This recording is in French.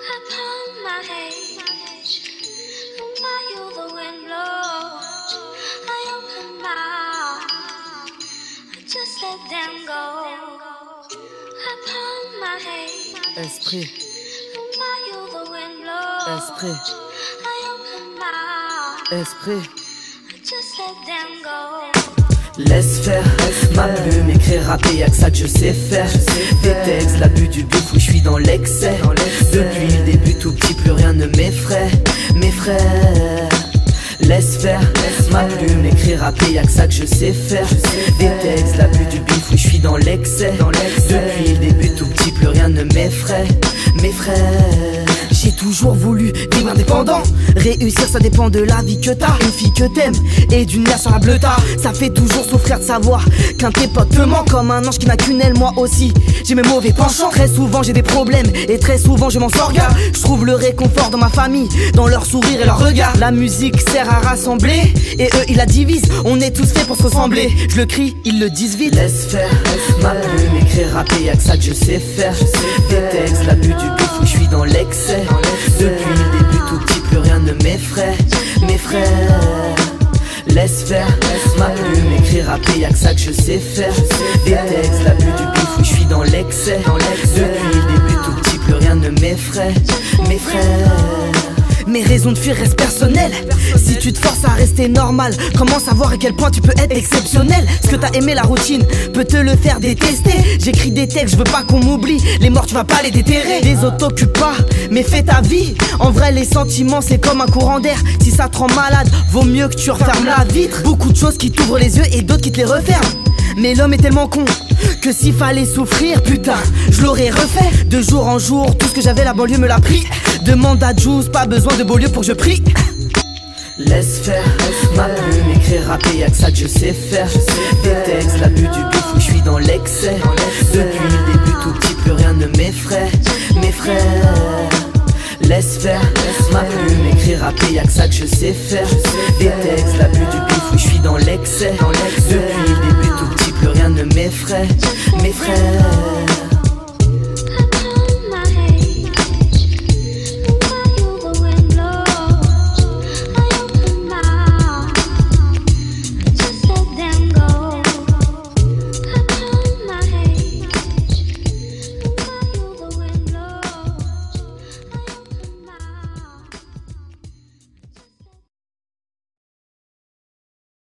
upon my age. From my youth the wind blows. I open my eyes, I just let them go. Upon my age. Esprit. From my youth the wind blows. Esprit. I open my eyes, Esprit. I just let them go. Laisse faire, ma plume, écrire, rapper, y'a que ça que je sais faire. Des textes, l'abus du bif, où je suis dans l'excès. Depuis le début tout petit, plus rien ne m'effraie. Mes frères, laisse faire, ma plume, écrire, rapper, y'a que ça que je sais faire. Des textes, l'abus du bif, où je suis dans l'excès. Depuis le début tout petit, plus rien ne m'effraie. Mes frères, j'ai toujours voulu vivre indépendant. Réussir ça dépend de la vie que t'as. Une fille que t'aimes et d'une mère sur la bleuta. Ça fait toujours souffrir de savoir qu'un tes potes te ment. Comme un ange qui n'a qu'une aile, moi aussi j'ai mes mauvais penchants. Très souvent j'ai des problèmes et très souvent je m'en sors bien. Je trouve le réconfort dans ma famille, dans leur sourire et leur regard. La musique sert à rassembler et eux ils la divisent. On est tous faits pour se ressembler. Je le crie, ils le disent vite. Laisse faire, ma plume, écrire, rapper, y'a que ça que je sais faire. Des textes, l'abus du bif, où je suis dans l'excès. Depuis le début tout petit, plus rien ne m'effraie. Mes frères, laisse faire, ma plume, écrire, rapper, y'a que ça que je sais faire. Des textes, l'abus du bif, où je suis dans l'excès. Depuis le début tout petit, plus rien ne m'effraie. Mes frères, mes raisons de fuir restent personnelles. Si tu te forces à rester normal, comment savoir à quel point tu peux être exceptionnel? Ce que t'as aimé la routine peut te le faire détester. J'écris des textes, je veux pas qu'on m'oublie. Les morts tu vas pas les déterrer. Les autres t'occupent pas, mais fais ta vie. En vrai les sentiments c'est comme un courant d'air. Si ça te rend malade, vaut mieux que tu refermes la vitre. Beaucoup de choses qui t'ouvrent les yeux et d'autres qui te les referment. Mais l'homme est tellement con que s'il fallait souffrir, putain, je l'aurais refait. De jour en jour, tout ce que j'avais la banlieue me l'a pris. Demande à Juice, pas besoin de beau lieu pour que je prie. Laisse faire, ma plume, écrire, rapper, y'a que ça que je sais faire. Des textes, l'abus du bif, où je suis dans l'excès. Depuis le début tout petit, plus rien ne m'effraie. Mes frères, laisse faire, ma plume, écrire, rapper, y'a que ça que je sais faire. Des textes, l'abus du bif, où je suis dans l'excès. Depuis le début tout petit, plus rien ne m'effraie. Mes frères.